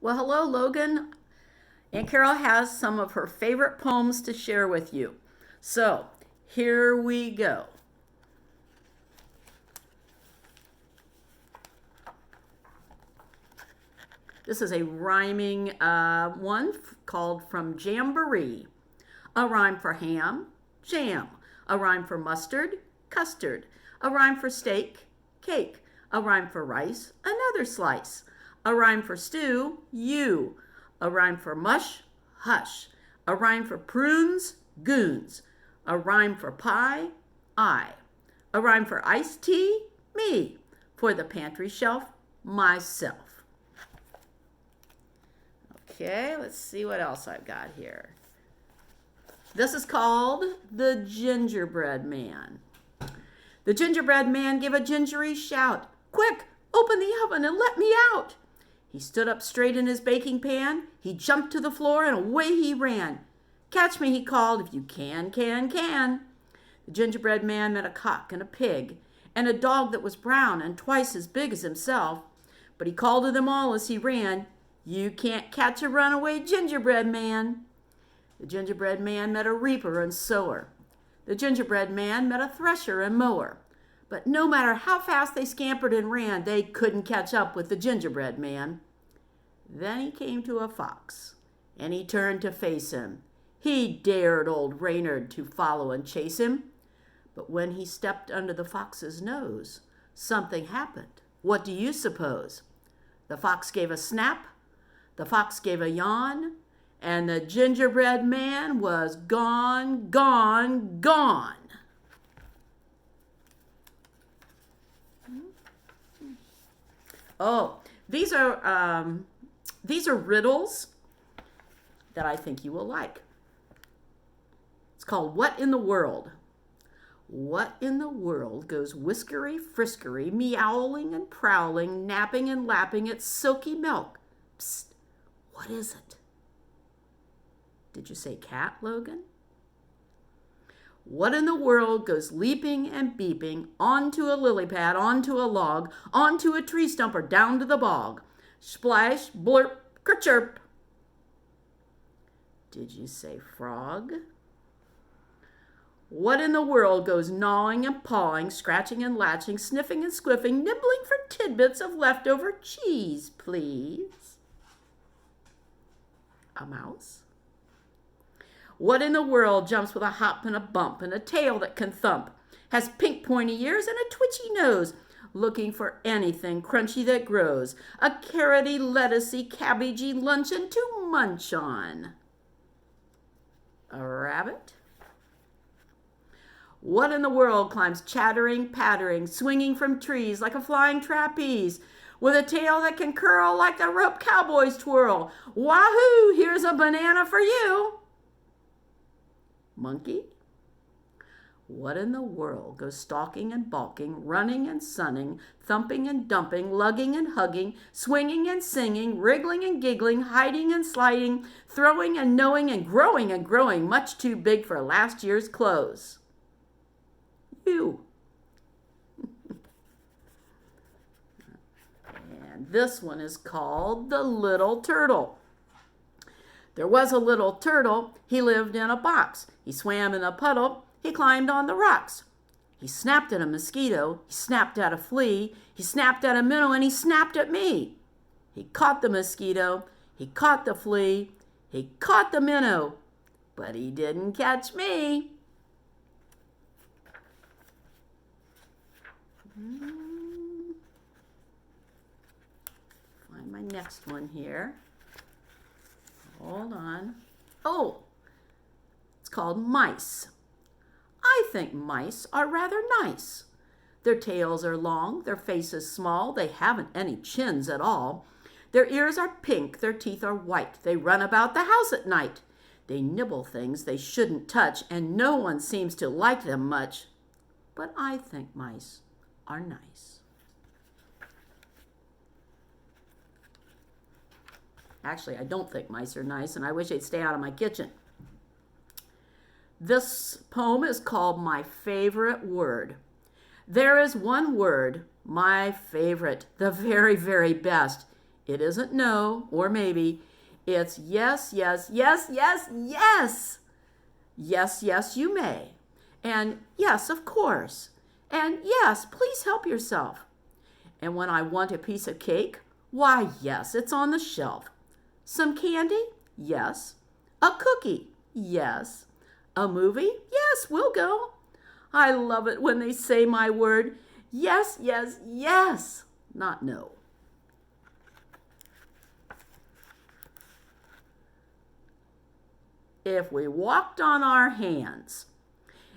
Well, hello, Logan. Aunt Carol has some of her favorite poems to share with you. So, here we go. This is a rhyming one called From Jamboree. A rhyme for ham, jam. A rhyme for mustard, custard. A rhyme for steak, cake. A rhyme for rice, another slice. A rhyme for stew, you. A rhyme for mush, hush. A rhyme for prunes, goons. A rhyme for pie, I. A rhyme for iced tea, me. For the pantry shelf, myself. Okay, let's see what else I've got here. This is called The Gingerbread Man. The gingerbread man gave a gingery shout. Quick, open the oven and let me out. He stood up straight in his baking pan. He jumped to the floor and away he ran. Catch me, he called, if you can. The gingerbread man met a cock and a pig and a dog that was brown and twice as big as himself. But he called to them all as he ran, You can't catch a runaway gingerbread man. The gingerbread man met a reaper and sower. The gingerbread man met a thresher and mower. But no matter how fast they scampered and ran, they couldn't catch up with the gingerbread man. Then he came to a fox, and he turned to face him. He dared old Reynard to follow and chase him. But when he stepped under the fox's nose, something happened. What do you suppose? The fox gave a snap, the fox gave a yawn, and the gingerbread man was gone. Oh, these are riddles that I think you will like. It's called What in the World? What in the world goes whiskery friskery, meowling and prowling, napping and lapping its silky milk? Psst, what is it? Did you say cat, Logan? What in the world goes leaping and beeping onto a lily pad, onto a log, onto a tree stump, or down to the bog? Splash, blurp, kerchirp. Did you say frog? What in the world goes gnawing and pawing, scratching and latching, sniffing and squiffing, nibbling for tidbits of leftover cheese, please? A mouse? What in the world jumps with a hop and a bump and a tail that can thump, has pink pointy ears and a twitchy nose, looking for anything crunchy that grows, a carroty, lettucey, cabbagey luncheon to munch on? A rabbit? What in the world climbs chattering, pattering, swinging from trees like a flying trapeze, with a tail that can curl like the rope cowboys twirl? Wahoo! Here's a banana for you. Monkey? What in the world goes stalking and balking, running and sunning, thumping and dumping, lugging and hugging, swinging and singing, wriggling and giggling, hiding and sliding, throwing and knowing and growing, much too big for last year's clothes? You. And this one is called The Little Turtle. There was a little turtle, he lived in a box. He swam in a puddle, he climbed on the rocks. He snapped at a mosquito, he snapped at a flea, he snapped at a minnow, and he snapped at me. He caught the mosquito, he caught the flea, he caught the minnow, but he didn't catch me. Find my next one here. Hold on. Oh, it's called Mice. I think mice are rather nice. Their tails are long, their faces small, they haven't any chins at all. Their ears are pink, their teeth are white, they run about the house at night. They nibble things they shouldn't touch, and no one seems to like them much. But I think mice are nice. Actually, I don't think mice are nice, and I wish they'd stay out of my kitchen. This poem is called My Favorite Word. There is one word, my favorite, the very, very best. It isn't no or maybe. It's yes, yes, yes, yes, yes. Yes, yes, you may. And yes, of course. And yes, please help yourself. And when I want a piece of cake, why, yes, it's on the shelf. Some candy? Yes. A cookie? Yes. A movie? Yes, we'll go. I love it when they say my word. Yes, yes, yes. Not no. If we walked on our hands.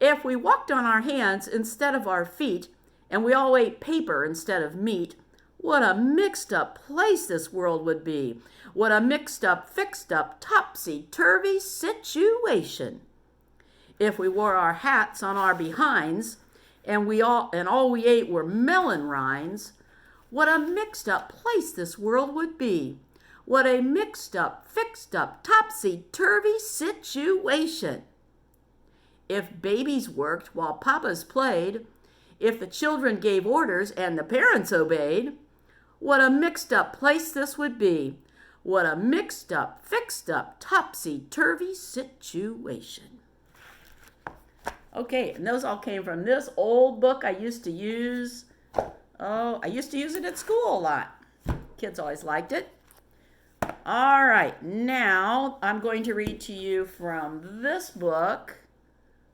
If we walked on our hands instead of our feet, and we all ate paper instead of meat, what a mixed up place this world would be. What a mixed up, fixed up, topsy-turvy situation. If we wore our hats on our behinds, and all we ate were melon rinds, what a mixed up place this world would be. What a mixed up, fixed up, topsy-turvy situation. If babies worked while papas played, if the children gave orders and the parents obeyed, what a mixed up place this would be. What a mixed up, fixed up, topsy-turvy situation. Okay, and those all came from this old book I used to use. Oh, I used to use it at school a lot. Kids always liked it. All right, now I'm going to read to you from this book,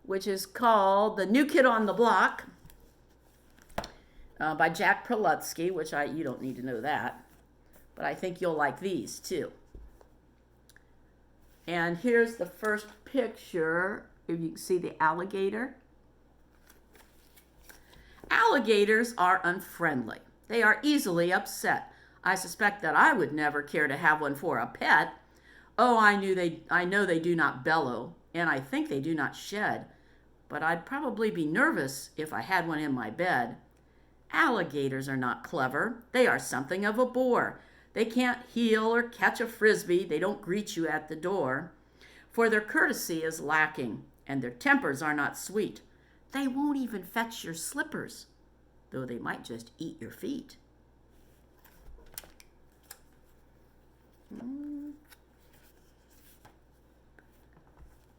which is called The New Kid on the Block by Jack Prelutsky, which you don't need to know that, but I think you'll like these too. And here's the first picture, if you can see the alligator. Alligators are unfriendly. They are easily upset. I suspect that I would never care to have one for a pet. Oh, I know they do not bellow, and I think they do not shed, but I'd probably be nervous if I had one in my bed. Alligators are not clever. They are something of a bore. They can't heel or catch a frisbee. They don't greet you at the door. For their courtesy is lacking, and their tempers are not sweet. They won't even fetch your slippers, though they might just eat your feet.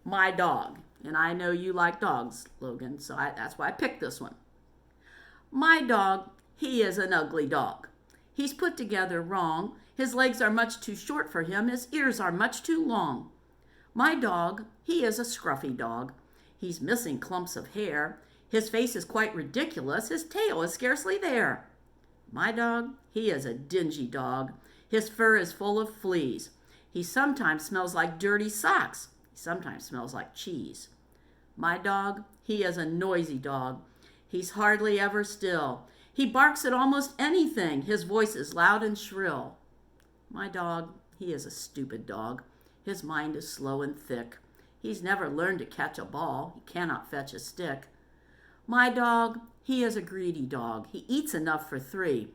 My dog. And I know you like dogs, Logan, so that's why I picked this one. My dog, he is an ugly dog. He's put together wrong. His legs are much too short for him. His ears are much too long. My dog, he is a scruffy dog. He's missing clumps of hair. His face is quite ridiculous. His tail is scarcely there. My dog, he is a dingy dog. His fur is full of fleas. He sometimes smells like dirty socks. He sometimes smells like cheese. My dog, he is a noisy dog. He's hardly ever still. He barks at almost anything. His voice is loud and shrill. My dog, he is a stupid dog. His mind is slow and thick. He's never learned to catch a ball. He cannot fetch a stick. My dog, he is a greedy dog. He eats enough for three.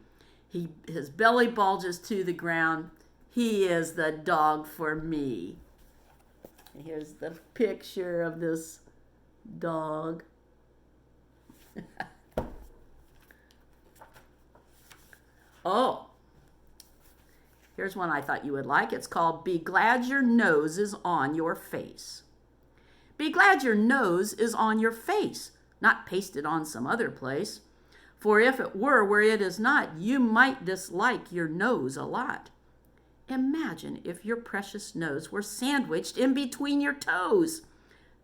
His belly bulges to the ground. He is the dog for me. And here's the picture of this dog. Oh, here's one I thought you would like. It's called Be Glad Your Nose is on Your Face. Be glad your nose is on your face, not pasted on some other place. For if it were where it is not, you might dislike your nose a lot. Imagine if your precious nose were sandwiched in between your toes.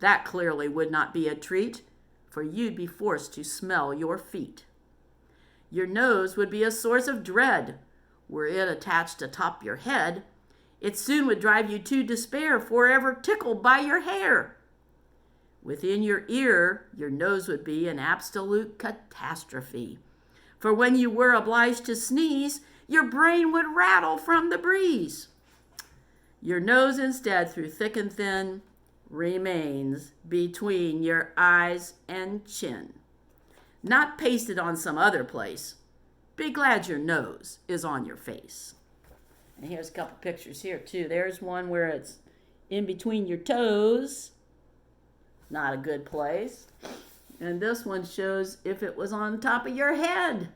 That clearly would not be a treat, for you'd be forced to smell your feet. Your nose would be a source of dread. Were it attached atop your head, it soon would drive you to despair, forever tickled by your hair. Within your ear, your nose would be an absolute catastrophe. For when you were obliged to sneeze, your brain would rattle from the breeze. Your nose instead, through thick and thin, remains between your eyes and chin, not pasted on some other place. Be glad your nose is on your face. And here's a couple pictures here too. There's one where it's in between your toes. Not a good place. And this one shows if it was on top of your head.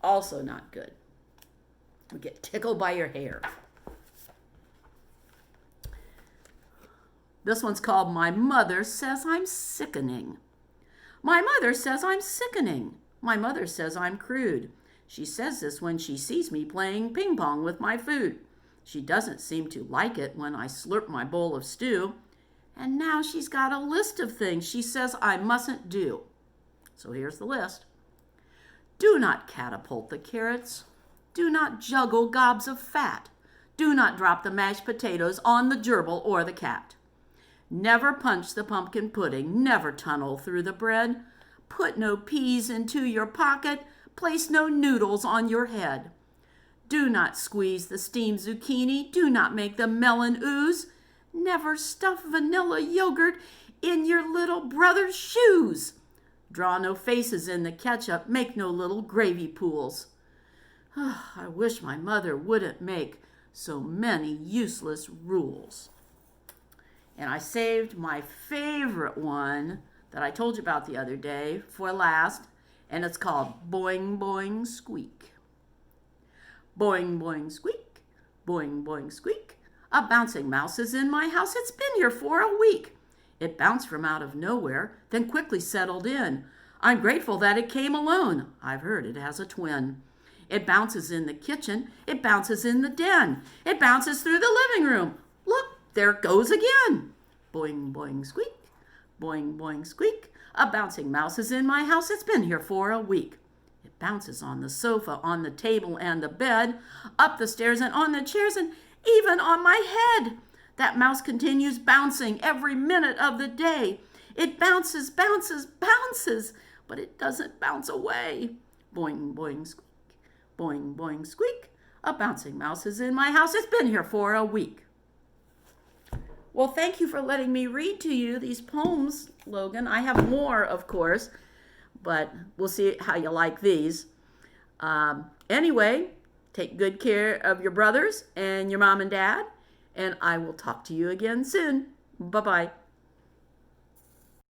Also not good. We get tickled by your hair. This one's called My Mother Says I'm Sickening. My mother says I'm sickening. My mother says I'm crude. She says this when she sees me playing ping pong with my food. She doesn't seem to like it when I slurp my bowl of stew. And now she's got a list of things she says I mustn't do. So here's the list. Do not catapult the carrots. Do not juggle gobs of fat. Do not drop the mashed potatoes on the gerbil or the cat. Never punch the pumpkin pudding. Never tunnel through the bread. Put no peas into your pocket. Place no noodles on your head. Do not squeeze the steamed zucchini. Do not make the melon ooze. Never stuff vanilla yogurt in your little brother's shoes. Draw no faces in the ketchup. Make no little gravy pools. I wish my mother wouldn't make so many useless rules. And I saved my favorite one that I told you about the other day for last, and it's called Boing Boing Squeak. Boing Boing Squeak, boing boing squeak. A bouncing mouse is in my house. It's been here for a week. It bounced from out of nowhere, then quickly settled in. I'm grateful that it came alone. I've heard it has a twin. It bounces in the kitchen. It bounces in the den. It bounces through the living room. Look, there it goes again. Boing, boing, squeak. Boing, boing, squeak. A bouncing mouse is in my house. It's been here for a week. It bounces on the sofa, on the table and the bed, up the stairs and on the chairs and even on my head. That mouse continues bouncing every minute of the day. It bounces, bounces, bounces, but it doesn't bounce away. Boing, boing, squeak. Boing, boing, squeak. A bouncing mouse is in my house. It's been here for a week. Well, thank you for letting me read to you these poems, Logan. I have more, of course, but we'll see how you like these. Anyway, take good care of your brothers and your mom and dad, and I will talk to you again soon. Bye-bye.